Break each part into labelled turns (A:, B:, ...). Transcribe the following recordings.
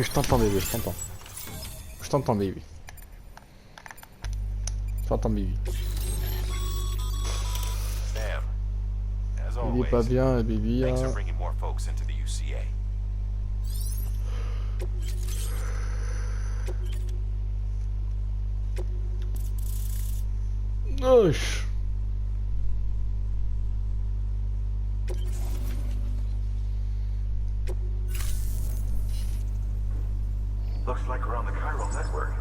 A: Ouais, je t'entends, bébé, je t'entends. Je t'entends, baby. Je t'entends, baby.
B: Sam, as
A: Il est pas
B: always,
A: bien, baby.
B: thanks for
A: Hein.
B: bringing more folks into the UCA.
A: Osh.
C: Looks like we're on the chiral network.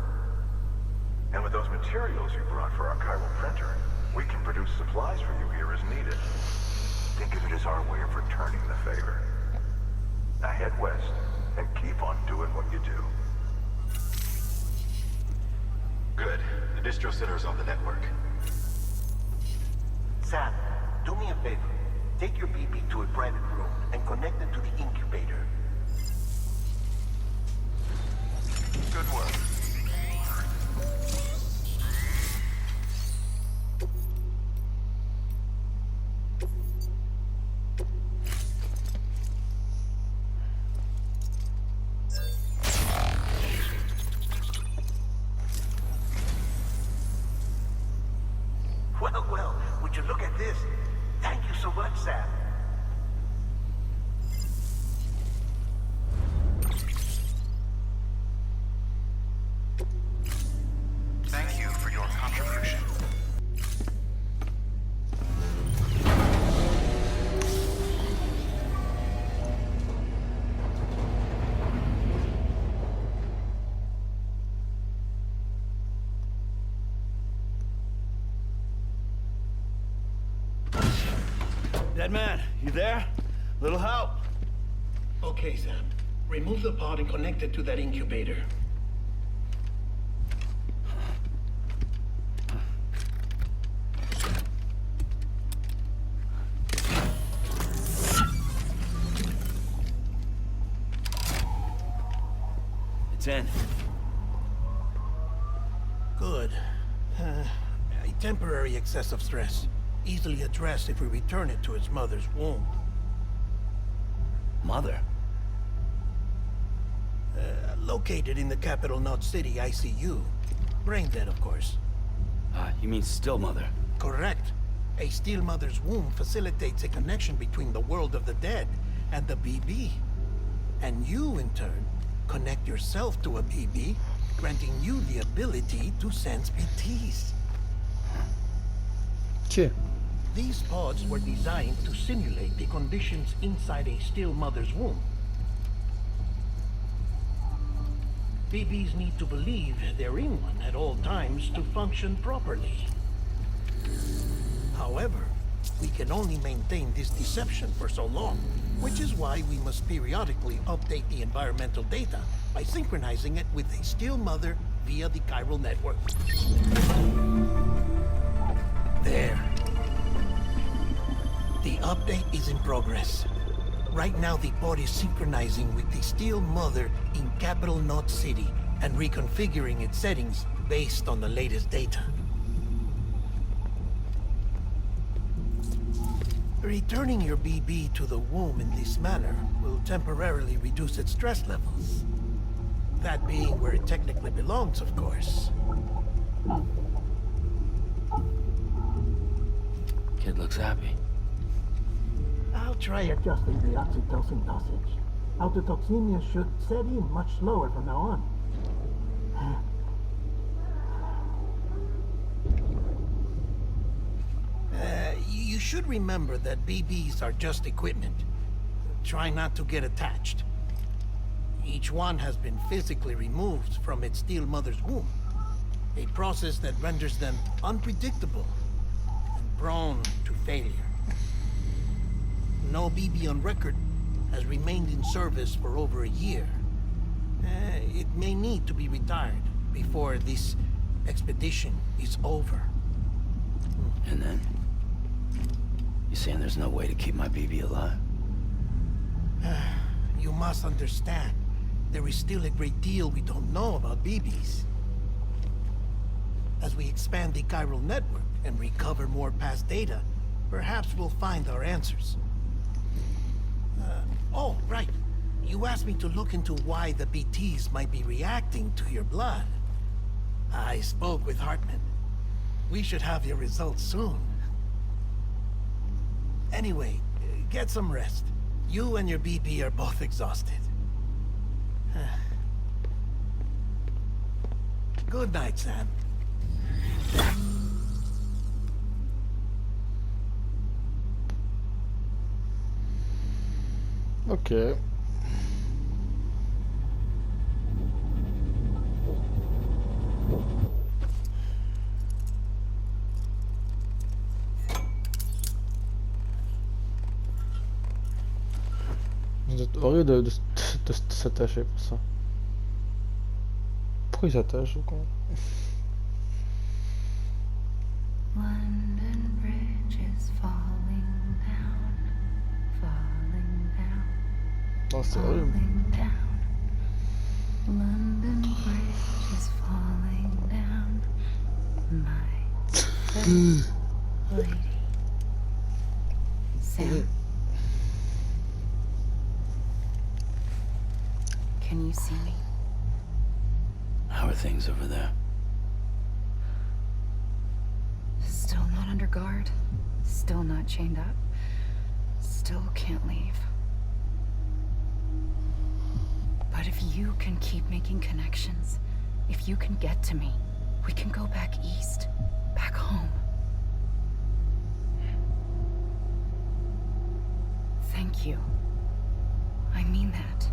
C: And with those materials you brought for our chiral printer, we can produce supplies for you here as needed. Think of it as our way of returning the favor. Now head west and keep on doing what you do.
D: Good. The distro center is on the network.
E: Sam, do me a favor. Take your BB to a private room and connect it to the incubator.
B: Good work.
E: Well, would you look at this? Thank you so much, Sam.
D: Thank you for your contribution.
F: Dead man, you there? Little help?
G: Okay, Sam. Remove the pod and connect it to that incubator.
F: It's in.
G: Good. A temporary excess of stress. Easily addressed if we return it to its mother's womb.
F: Mother?
G: Located in the capital Knot City ICU. Brain dead, of course.
F: You mean still mother?
G: Correct. A steel mother's womb facilitates a connection between the world of the dead and the BB. And you, in turn, connect yourself to a BB, granting you the ability to sense BTs.
A: Ok.
G: These pods were designed to simulate the conditions inside a still mother's womb. BBs need to believe they're in one at all times to function properly. However, we can only maintain this deception for so long, which is why we must periodically update the environmental data by synchronizing it with a still mother via the chiral network. There. The update is in progress. Right now, the pod is synchronizing with the steel mother in capital Knot City and reconfiguring its settings based on the latest data. Returning your BB to the womb in this manner will temporarily reduce its stress levels. That being where it technically belongs, of course.
F: Kid looks happy.
G: I'll try adjusting the oxytocin dosage. Autotoxemia should set in much slower from now on. You should remember that BBs are just equipment. Try not to get attached. Each one has been physically removed from its steel mother's womb. A process that renders them unpredictable and prone to failure. No BB on record has remained in service for over a year. It may need to be retired before this expedition is over.
F: And then? You saying there's no way to keep my BB alive?
G: You must understand, there is still a great deal we don't know about BBs. As we expand the chiral network and recover more past data, perhaps we'll find our answers. Oh, right. You asked me to look into why the BTs might be reacting to your blood. I spoke with Hartman. We should have your results soon. Anyway, get some rest. You and your BB are both exhausted. Good night, Sam.
A: Ok. C'est horrible de s'attacher pour ça. Pourquoi il s'attache ou quoi?
H: London Bridge is falling down, falling down,
A: Non, c'est horrible.
H: falling down. London Bridge is falling down, my fair lady. Sam, can you see me?
F: How are things over there?
H: Still not under guard, still not chained up, still can't leave. But if you can keep making connections, if you can get to me, we can go back east, back home. Thank you. I mean that.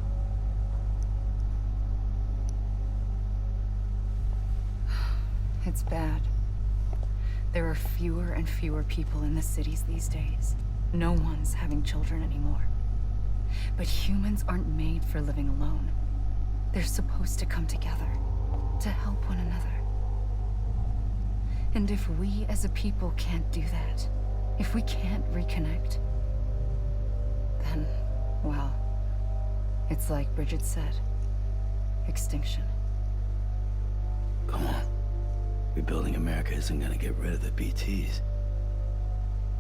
H: It's bad. There are fewer and fewer people in the cities these days. No one's having children anymore. But humans aren't made for living alone. They're supposed to come together, to help one another. And if we as a people can't do that, if we can't reconnect, then, well, it's like Bridget said, extinction.
F: Come on. Rebuilding America isn't gonna get rid of the BTs.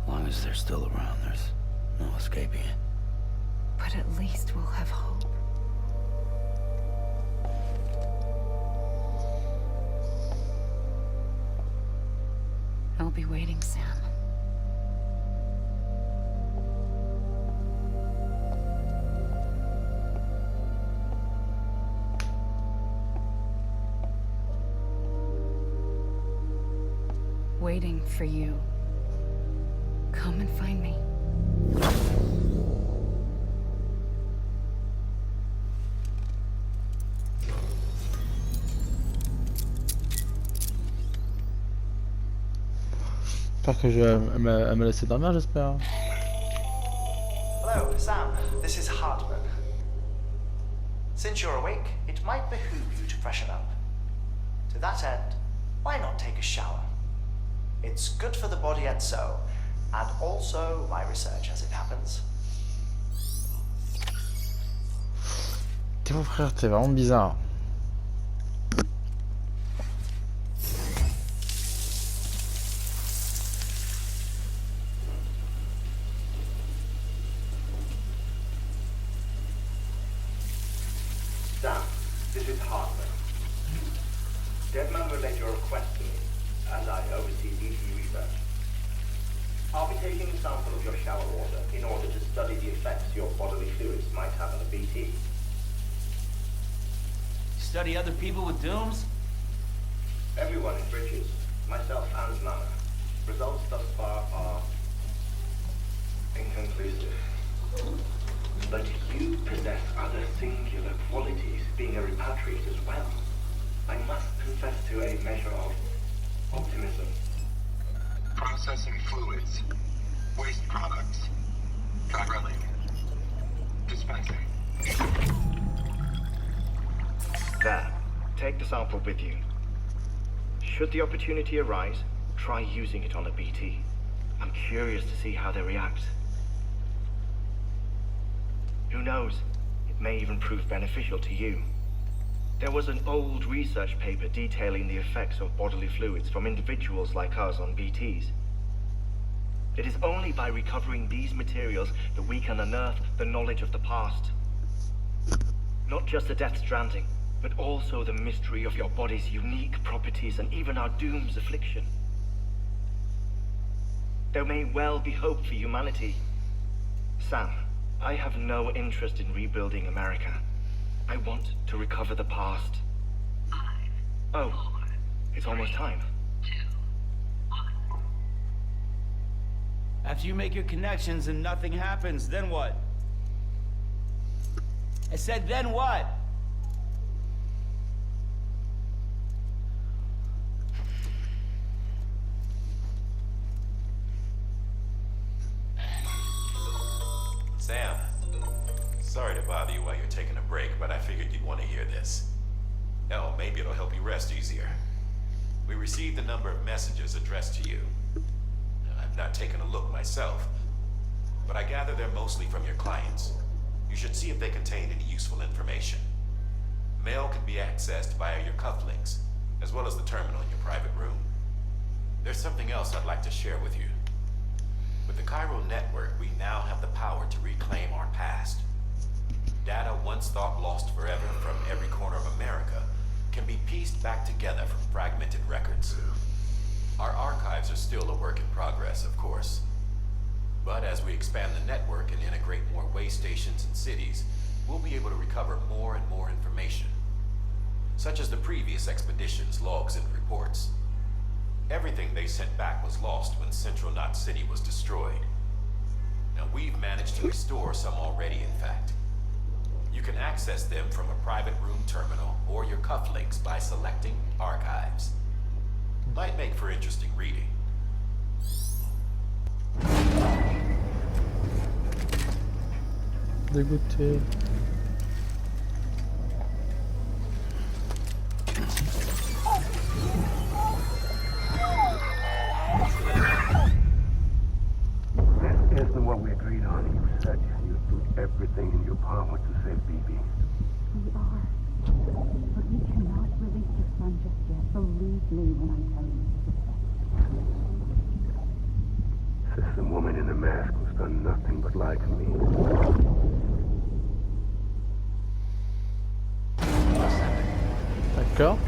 F: As long as they're still around, there's no escaping it.
H: But at least we'll have hope. I'll be waiting, Sam. Waiting for you. Come and find me.
A: J'espère que elle m'a laissé dormir, j'espère.
I: Hello, Sam. This is Hartman. Since you're awake, it might behoove you to freshen up. To that end, why not take a shower? It's good for the body and soul, and also my research as it happens.
A: T'es mon frère, t'es vraiment bizarre.
C: Sam, this is Hartman. Deadman relayed your request to me, as I oversee BT research. I'll be taking a sample of your shower water in order to study the effects your bodily fluids might have on a BT.
J: Study other people with dooms?
C: Everyone in Bridges, myself and Nana. Results thus far are inconclusive. But you possess other singular qualities, being a repatriate as well. I must confess to a measure of optimism.
D: Processing fluids. Waste products. Drilling. Dispensing.
C: There. Take the sample with you. Should the opportunity arise, try using it on a BT. I'm curious to see how they react. Who knows? It may even prove beneficial to you. There was an old research paper detailing the effects of bodily fluids from individuals like us on BTs. It is only by recovering these materials that we can unearth the knowledge of the past.
K: Not just the Death Stranding, but also the mystery of your body's unique properties and even our doom's affliction. There may well be hope for humanity. Sam, I have no interest in rebuilding America. I want to recover the past. Oh, it's almost time.
J: After you make your connections and nothing happens, then what? I said, then what?
B: Sam, sorry to bother you while you're taking a break, but I figured you'd want to hear this. Hell, maybe it'll help you rest easier. We received a number of messages addressed to you. I've not taken a look myself, but I gather they're mostly from your clients. You should see if they contain any useful information. Mail can be accessed via your cufflinks, as well as the terminal in your private room. There's something else I'd like to share with you. With the Cairo network, we now have the power to reclaim our past. Data once thought lost forever from every corner of America can be pieced back together from fragmented records. Our archives are still a work in progress, of course. But as we expand the network and integrate more way stations and cities, we'll be able to recover more and more information, such as the previous expedition's logs and reports. Everything they sent back was lost when Central Knot City was destroyed. Now we've managed to restore some already, in fact. You can access them from a private room terminal or your cufflinks by selecting Archives. Might make for interesting reading.
A: Dégoûté.
E: This isn't what we agreed on. You said you'd do everything in your power to save BB.
L: We are. But we cannot release your son just yet. Believe me when I tell you.
E: This woman in the mask who's done nothing but lie to me.
A: D'accord.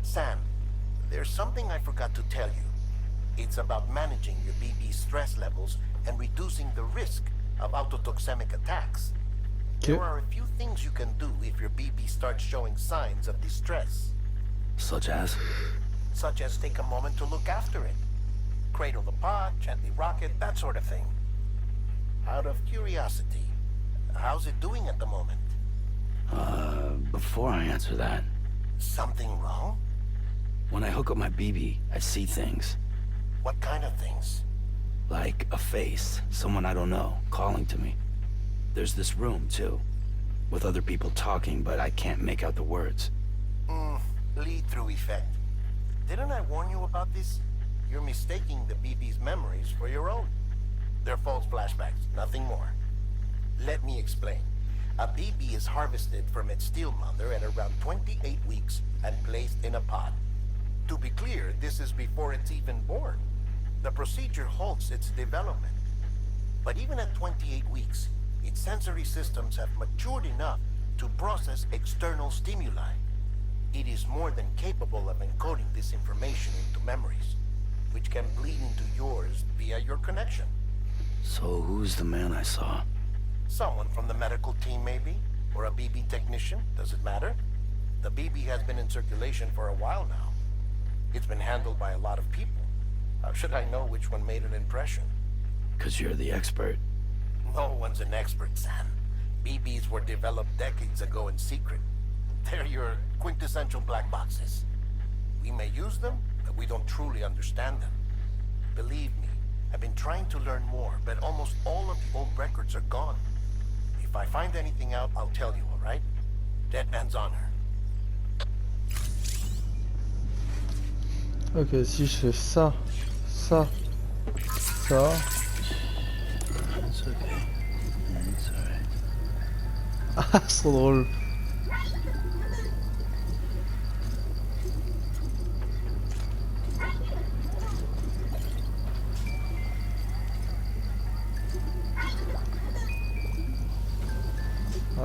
G: Sam, there's something I forgot to tell you. It's about managing your BB stress levels and reducing the risk of autotoxemic attacks.
A: Okay.
G: There are a few things you can do if your BB starts showing signs of distress.
F: Such as?
G: Such as take a moment to look after it. Cradle the pod, gently rock it, that sort of thing. Out of curiosity, how's it doing at the moment?
F: Before I answer that,
G: Something wrong?
F: when I hook up my BB, I see things.
G: What kind of things?
F: Like a face, someone I don't know, calling to me. There's this room, too, with other people talking, but I can't make out the words.
G: Lead-through effect. Didn't I warn you about this? You're mistaking the BB's memories for your own. They're false flashbacks, nothing more. Let me explain. A BB is harvested from its steel mother at around 28 weeks and placed in a pod. To be clear, this is before it's even born. The procedure halts its development. But even at 28 weeks, its sensory systems have matured enough to process external stimuli. It is more than capable of encoding this information into memories, which can bleed into yours via your connection.
F: So who's the man I saw?
G: Someone from the medical team, maybe? Or a BB technician? Does it matter? The BB has been in circulation for a while now. It's been handled by a lot of people. How should I know which one made an impression?
F: 'Cause you're the expert.
G: No one's an expert, Sam. BBs were developed decades ago in secret. They're your quintessential black boxes. We may use them, but we don't truly understand them. Believe me, I've been trying to learn more, but almost all of the old records are gone. If I find anything out, I'll tell you, all right? Dead man's honor.
A: Ok, si je fais ça, ça, ça.
F: It's okay. It's alright.
A: Ah, c'est trop drôle.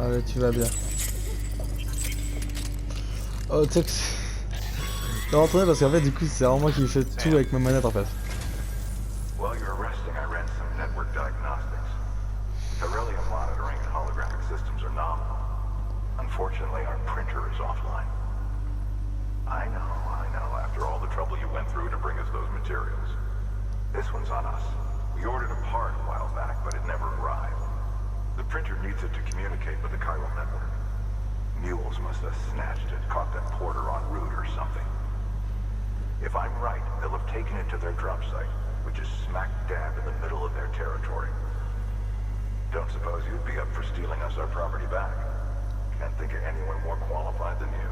A: Allez, tu vas bien. Oh, tu sais que c'est... Non, attendez, parce qu'en fait, du coup, c'est vraiment moi qui fais tout avec ma manette, en fait.
C: While you're resting, I ran some network diagnostics. Beryllium monitoring and holographic systems are nominal. Unfortunately, our printer is offline. I know, after all the trouble you went through to bring us those materials. This one's on us. We ordered a part a while back, but it never arrived. The printer needs it to communicate with the chiral network. Mules must have snatched it, caught that porter en route or something. If I'm right, they'll have taken it to their drop site, which is smack dab in the middle of their territory. Don't suppose you'd be up for stealing us our property back? Can't think of anyone more qualified than you.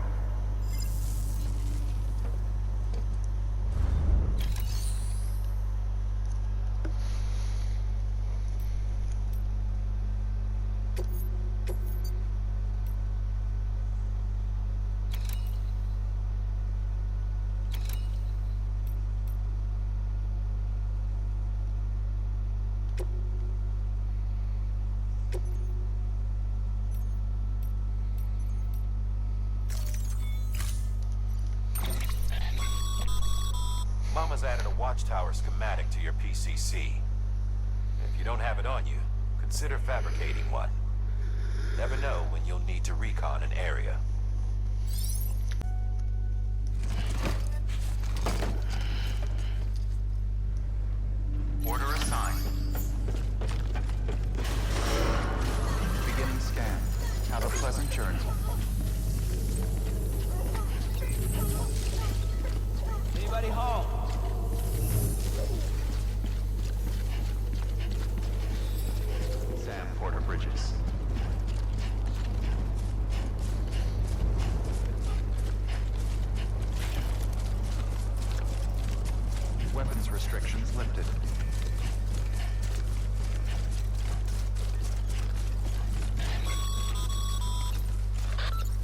B: Mama's added a watchtower schematic to your PCC. If you don't have it on you, consider fabricating one. Never know when you'll need to recon an area.
M: Order assigned. Beginning scan. Have a pleasant journey.
J: Anybody home?
M: Sam Porter Bridges. Weapons restrictions lifted.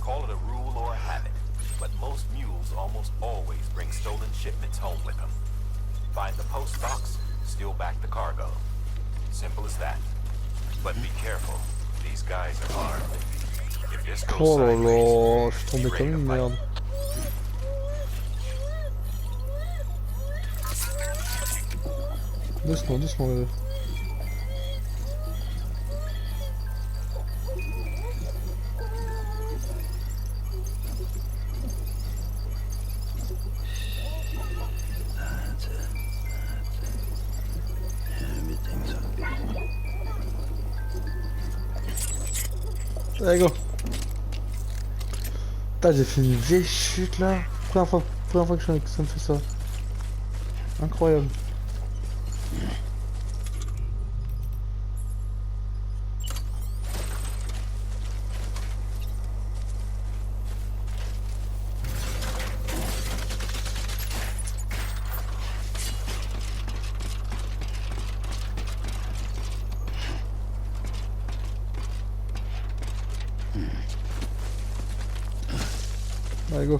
B: Call it a rule or a habit, but most mules almost always bring stolen shipments home with them. Find the post box, steal back the cargo. Simple as that. But be careful, these guys are armed. If this goes
A: Oh là
B: sideways,
A: là, je suis tombé
B: be
A: comme
B: ready to
A: une
B: fight.
A: merde. Doucement, doucement, bébé.
F: That's it. Everything's okay.
A: Allez, go. Putain, j'ai fait une vieille chute là. Première fois que ça me fait ça. Incroyable. Allez, go.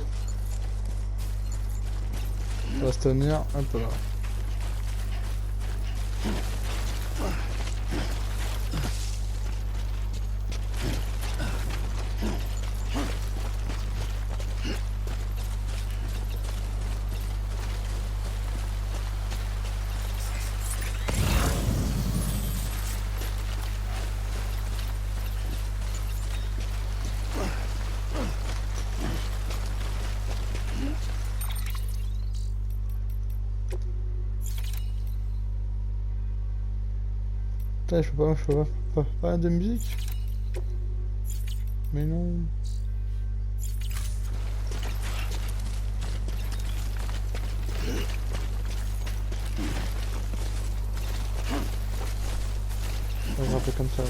A: On va se tenir un peu là. Putain, je peux pas de musique. Mais non. On va un peu comme ça. Là.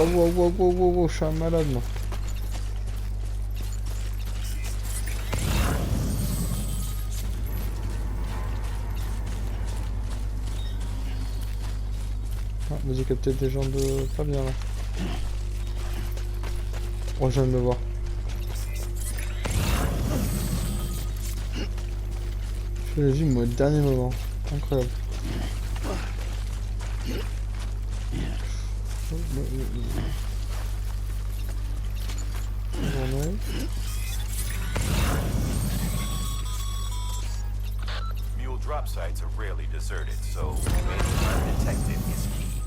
A: Wow, je suis un malade moi. Ah, mais j'ai capté des gens de pas bien là. Oh, je viens de le voir. Je l'ai vu moi au dernier moment. Incroyable. Ouais.
B: Mule drop sites are rarely deserted, so remaining undetected is key.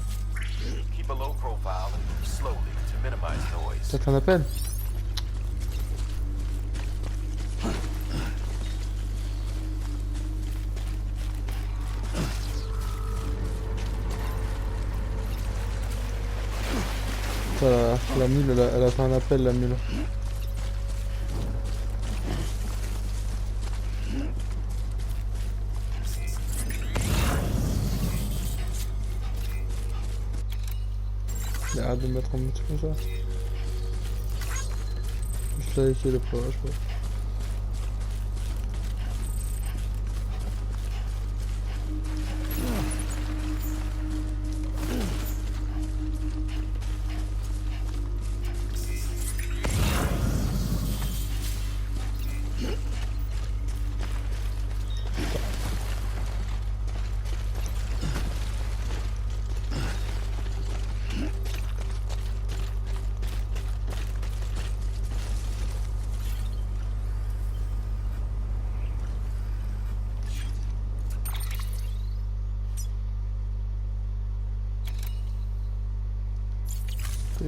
B: Keep a low profile and move slowly to minimize noise.
A: Peut-être un appel. La mule, elle a fait un appel, la mule. Il a hâte de me mettre en mute comme ça. Je savais qu'il est pas, je crois.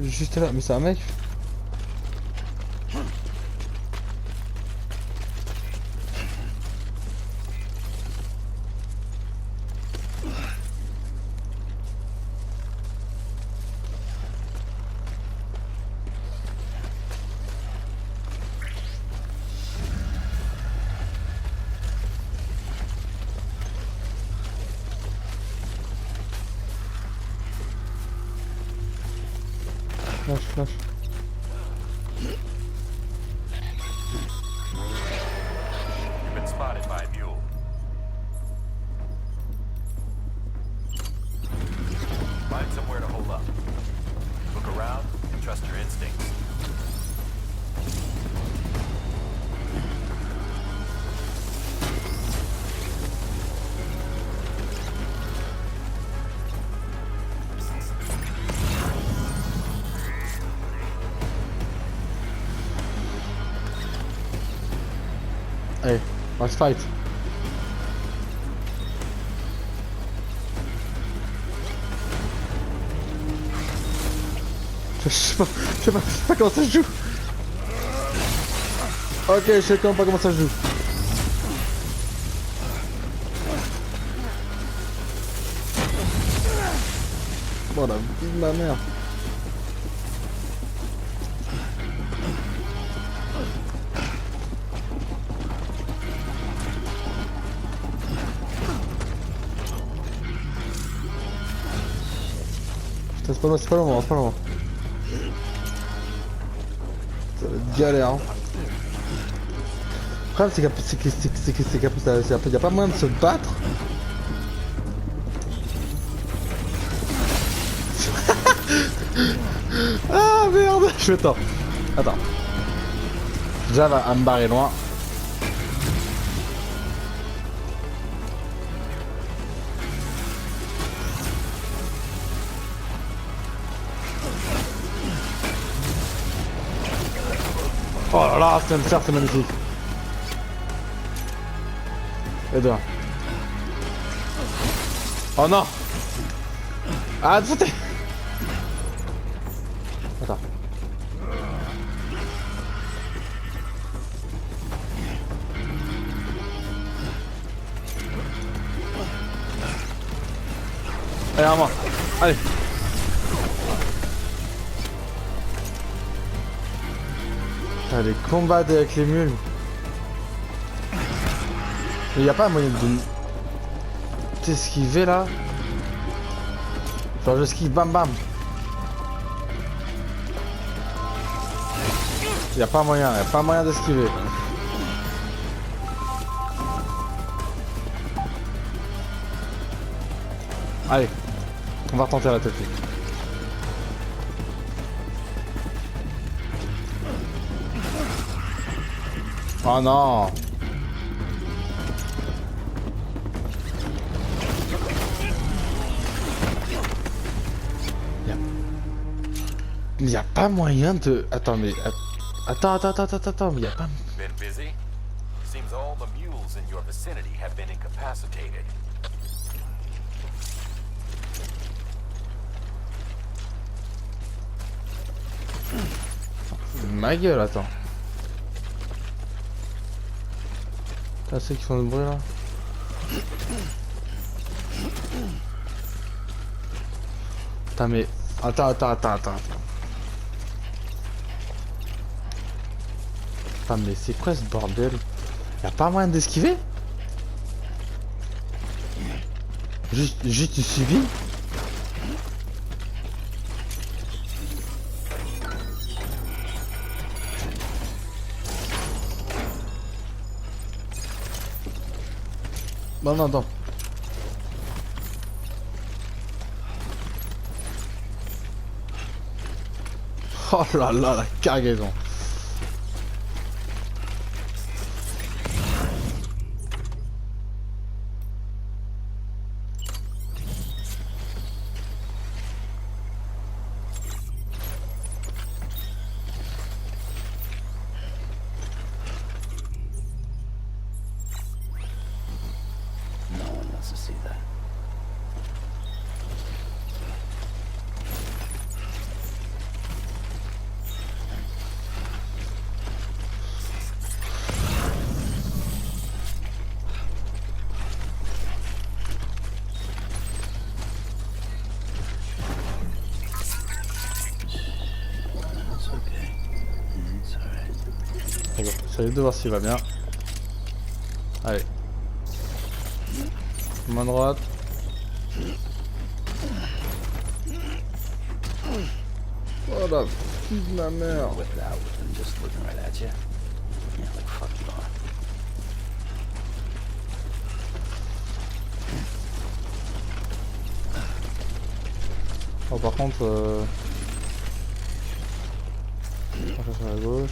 A: Juste là, mais c'est un mec. Flash.
B: You've been spotted by a mule. Find somewhere to hold up. Look around and trust your instincts.
A: Hey, let's fight. Je sais pas comment ça se joue. Ok, je sais pas comment ça se joue. Bon, la vie de ma mère. C'est pas le moment, c'est pas le moment. Ça va être galère. Hein. Le problème c'est qu'il n'y a pas moyen de se battre. Ah merde, je vais tort. Attends. Déjà à me barrer loin. Oh là là, c'est magnifique. Et deux. Oh non. Ah, c'était. Attends. Allez, à moi. Allez. Ah, les combats avec les mules. Il n'y a pas moyen de t'esquiver là. Genre je esquive bam bam. Il n'y a pas moyen d'esquiver. Allez, on va retenter la technique. Oh non. Il n'y a pas moyen de... Attends mais... Attends, mais y'a pas...
B: Been busy? Seems all the mules in your vicinity have been incapacitated.
A: Ma gueule, attends. T'as ceux qui font du bruit là? Attends, mais... Attends. Attends, mais c'est quoi ce bordel? Y'a pas moyen d'esquiver? Juste tu suivis? Non. Oh là là, la cargaison.
F: No one wants to see that. It's okay. It's alright.
A: Bon, j'essaie de voir s'il va bien. Allez. Main droite. Oh la fille de ma mère.
F: Whip it out with them just looking right at you. Yeah, like fuck you are.
A: Oh par contre on va faire à gauche.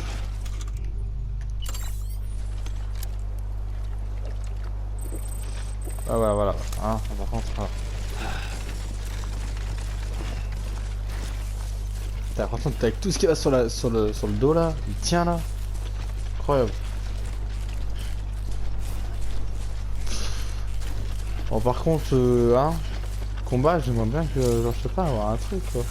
A: Ah voilà. Hein, par contre voilà. Putain, par contre avec tout ce qui va sur le dos là, il tient là. Incroyable. Bon par contre hein, combat j'aimerais bien que genre je sais pas avoir un truc quoi.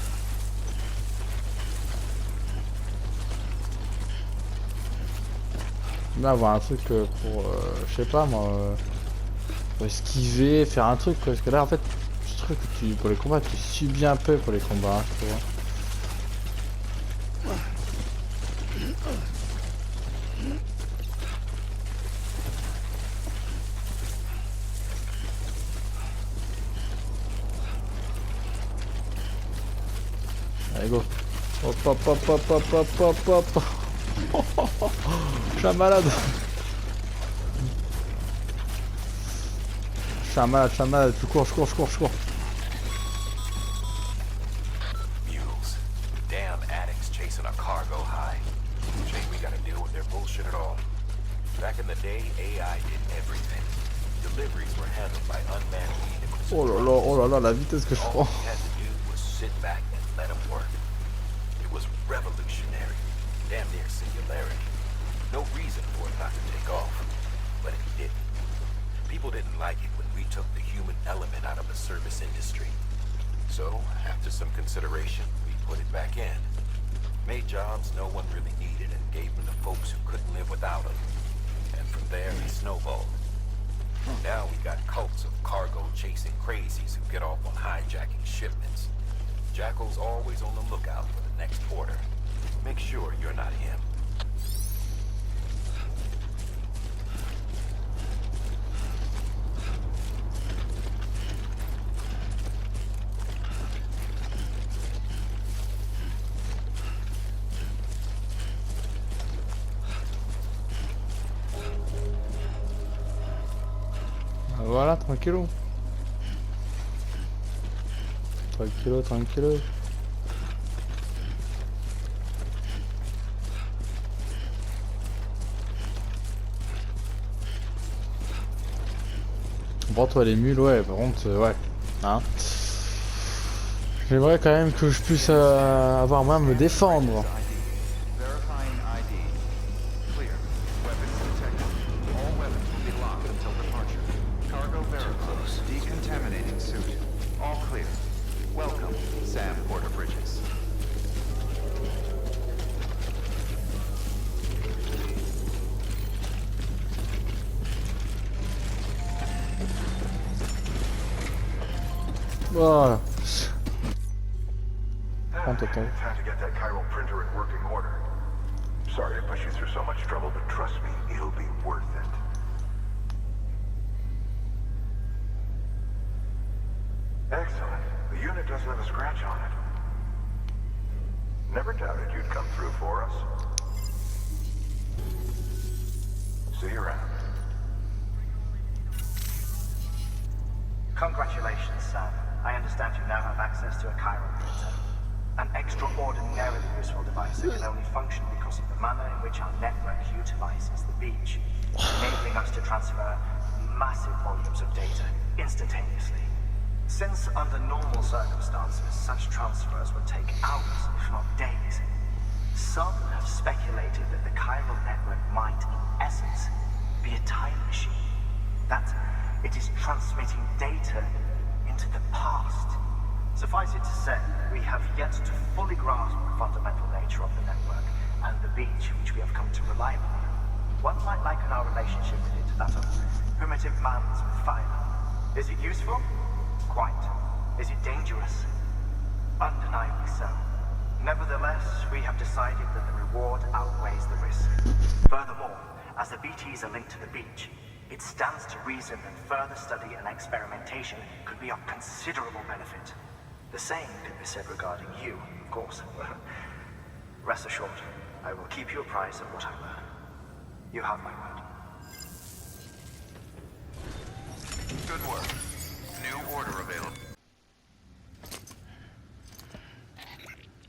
A: Là avoir un truc pour je sais pas moi pour esquiver, faire un truc quoi. Parce que là en fait je trouve que pour les combats tu subis un peu pour les combats hein, tu vois. Allez go. Hop. Je suis un malade. Je suis un malade, je cours.
B: Mules. Damn addicts chasing a cargo high. Shame we gotta deal with their bullshit at all. Back in the day, AI did everything. Deliveries were handled by unmanned vehicles.
A: Oh là là, la vitesse que je prends.
B: All we had to do was sit back and let them work. It was revolutionary. Damn near singularity. No reason for it not to take off, but it didn't. People didn't like it when we took the human element out of the service industry. So, after some consideration, we put it back in. Made jobs no one really needed and gave them to folks who couldn't live without them. And from there, it snowballed. Now we got cults of cargo-chasing crazies who get off on hijacking shipments. Jackal's always on the lookout for the next order. Make sure you're not him.
A: Voilà, tranquillo. Tranquillo. Bon, toi les mules, ouais, par contre, ouais. Hein. J'aimerais quand même que je puisse avoir moyen de me défendre.
M: Verifying ID.
A: Oh.
C: Time to get that chiral printer in working order. Sorry to push you through so much trouble, but trust me, it'll be worth it. Excellent. The unit doesn't have a scratch on it. Never doubted you'd come through for us. See you around.
N: Congratulations, Sam. I understand you now have access to a chiral printer. An extraordinarily useful device that can only function because of the manner in which our network utilizes the beach, enabling us to transfer massive volumes of data instantaneously. Since under normal circumstances, such transfers would take hours, if not days, some have speculated that the chiral network might, in essence, be a time machine. That it is transmitting data into the past. Suffice it to say, we have yet to fully grasp the fundamental nature of the network and the beach which we have come to rely upon. One might liken our relationship with it to that of primitive man's with fire. Is it useful? Quite. Is it dangerous? Undeniably so. Nevertheless, we have decided that the reward outweighs the risk. Furthermore, as the BTs are linked to the beach, it stands to reason that further study and experimentation could be of considerable benefit. The same could be said regarding you, of course. Rest assured, I will keep you apprised of what I learn. You have my word.
M: Good work. New order available.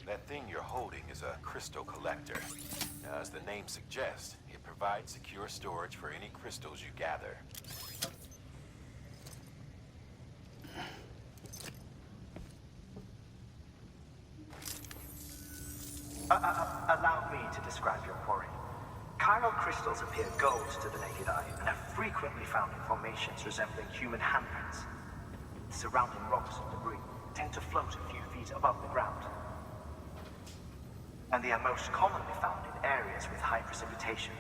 B: That thing you're holding is a crystal collector. Now, as the name suggests, it provides secure storage for any crystals you gather.
N: Allow me to describe your quarry. Chiral crystals appear gold to the naked eye and are frequently found in formations resembling human handprints. Surrounding rocks and debris tend to float a few feet above the ground. And they are most commonly found in areas with high precipitation.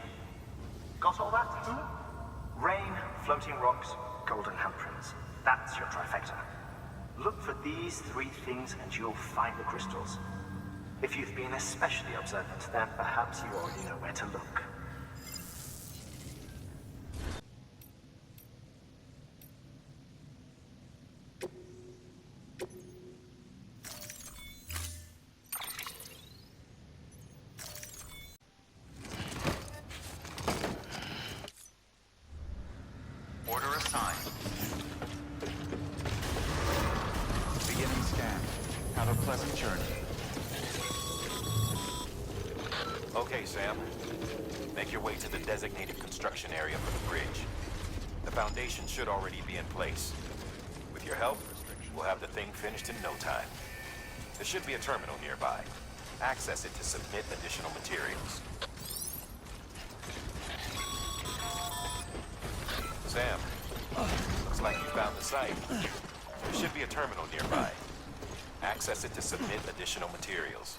N: Got all that? Rain, floating rocks, golden handprints. That's your trifecta. Look for these three things and you'll find the crystals. If you've been especially observant, then perhaps you already know where to look.
M: Order assigned. Beginning scan. Have a pleasant journey.
B: Okay, Sam. Make your way to the designated construction area for the bridge. The foundation should already be in place. With your help, we'll have the thing finished in no time. There should be a terminal nearby. Access it to submit additional materials. Sam, looks like you found the site. There should be a terminal nearby. Access it to submit additional materials.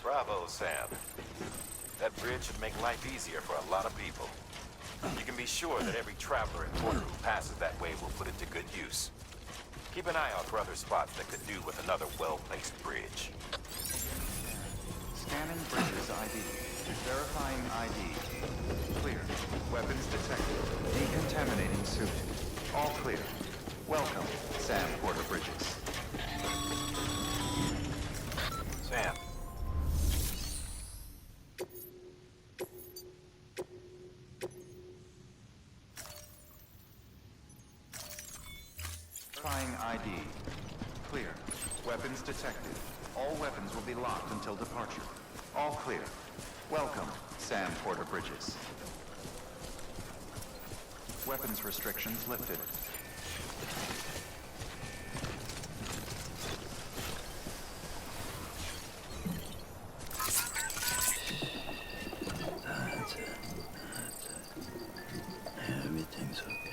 B: Bravo, Sam. That bridge should make life easier for a lot of people. You can be sure that every traveler and porter who passes that way will put it to good use. Keep an eye out for other spots that could do with another well-placed bridge.
M: Scanning bridge's ID. Verifying ID. Clear. Weapons detected. Decontaminating suit. All clear. Welcome, Sam Porter Bridges.
B: Sam.
M: ID. Clear. Weapons detected. All weapons will be locked until departure. All clear. Welcome, Sam Porter Bridges. Weapons restrictions lifted.
F: That's it. That's it. Everything's okay.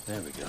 F: There we go.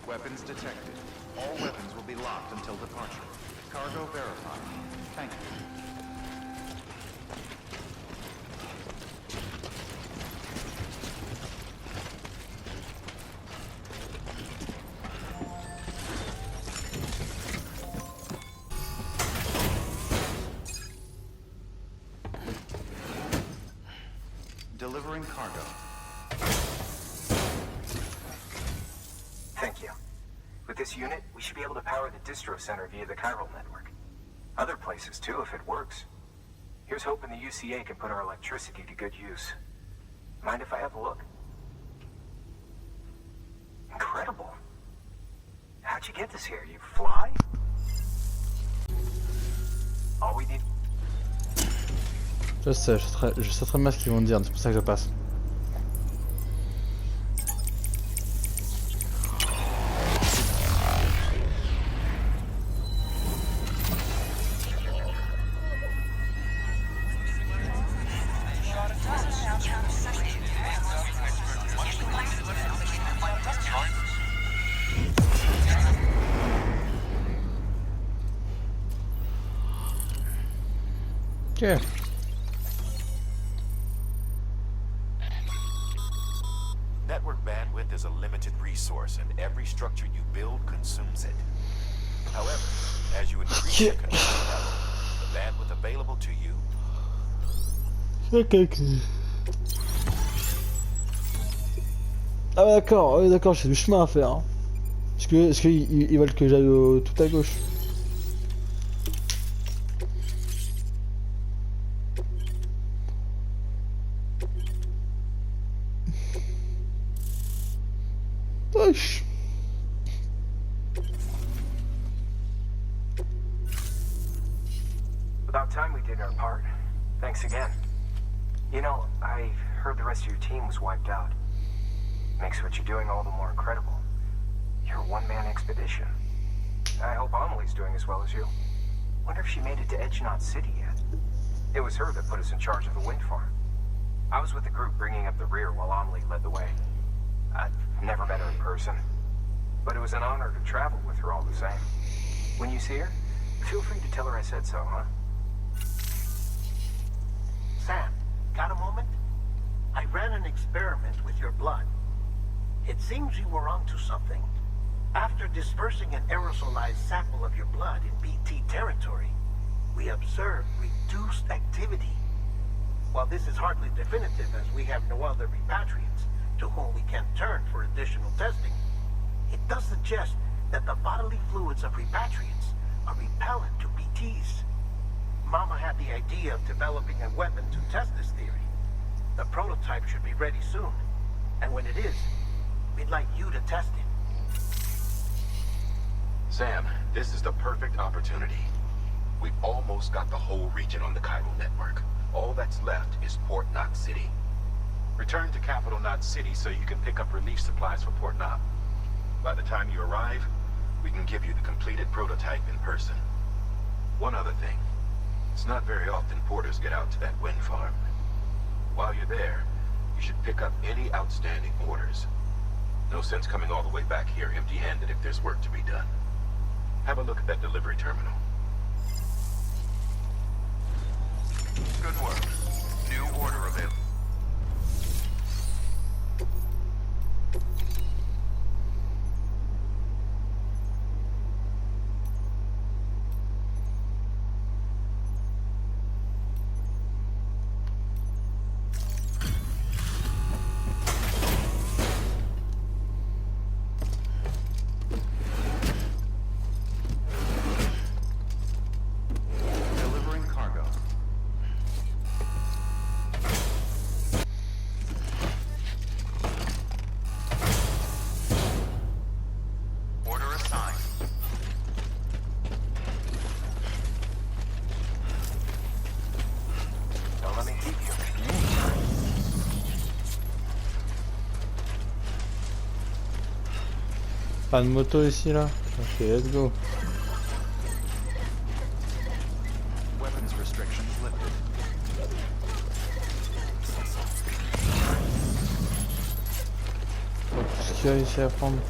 M: Weapons detected. All weapons will be locked until departure. Cargo verified. Thank you. Delivering cargo.
N: Thank you. With this unit, we should be able to power the distro center via the chiral network. Other places too, if it works. Here's hoping the UCA can put our electricity to good use. Mind if I have a look? Incredible. How'd you get this here? You fly? All we need...
A: Je sais, je sais très bien ce qu'ils vont dire, c'est pour ça que je passe. Ok.
B: Network bandwidth is a limited resource, and every structure you build consumes it. However, as you increase your control level, the bandwidth available to you...
A: Ah ouais, d'accord, j'ai du chemin à faire. Hein. Est-ce qu'ils veulent que j'aille tout à gauche? Wesh.
N: About time we did our part. Thanks again. You know, I heard the rest of your team was wiped out. Makes what you're doing all the more incredible. You're a one-man expedition. I hope Amelie's doing as well as you. Wonder if she made it to Edgenot City yet. It was her that put us in charge of the wind farm. I was with the group bringing up the rear while Amelie led the way. I've never met her in person, but it was an honor to travel with her all the same. When you see her, feel free to tell her I said so, huh?
G: Sam, got a moment? I ran an experiment with your blood. It seems you were onto something. After dispersing an aerosolized sample of your blood in BT territory, we observed reduced activity. While this is hardly definitive, as we have no other repatriants to whom we can turn for additional testing, it does suggest that the bodily fluids of repatriants are repellent to BTs. Mama had the idea of developing a weapon to test this theory. The prototype should be ready soon, and when it is, we'd like you to test it.
C: Sam, this is the perfect opportunity. We've almost got the whole region on the chiral network. All that's left is Port Knot City. Return to Capital Knot City so you can pick up relief supplies for Port Knot. By the time you arrive, we can give you the completed prototype in person. One other thing. It's not very often porters get out to that wind farm. While you're there, you should pick up any outstanding orders. No sense coming all the way back here empty-handed if there's work to be done. Have a look at that delivery terminal.
M: Good work. New order available. Delivering cargo. Order assigned.
N: Don't let me keep you.
A: Pas de moto ici là. Ok, let's go.
M: Weapons restrictions lifted.
A: Tout ce qu'il y a ici à prendre.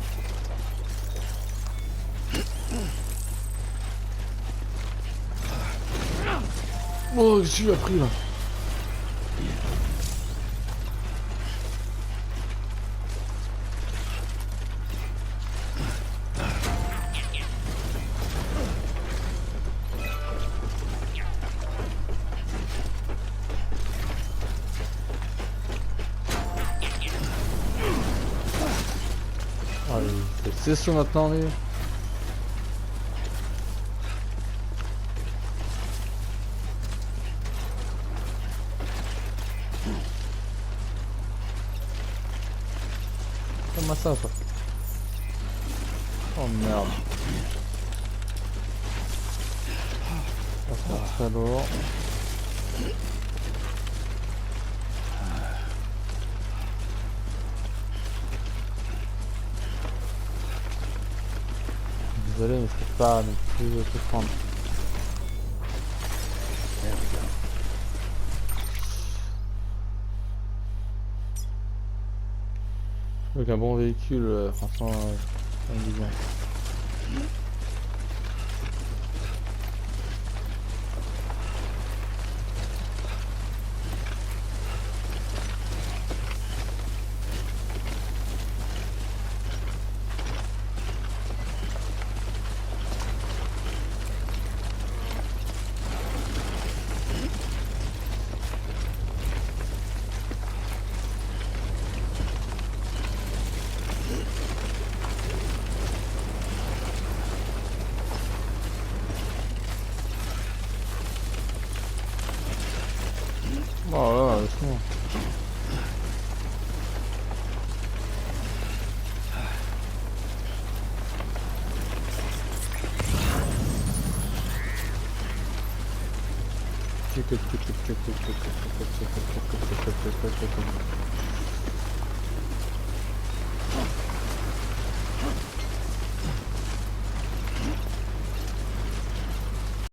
A: Oh, qu'est-ce qu'il a pris là? Ah, il fait session maintenant lui. Comment ça, quoi? Oh merde. Ça va faire très lourd. Désolé, mais c'est pas non plus tout prendre. Avec un bon véhicule, franchement, ça me dit bien. Oh là, laisse-moi.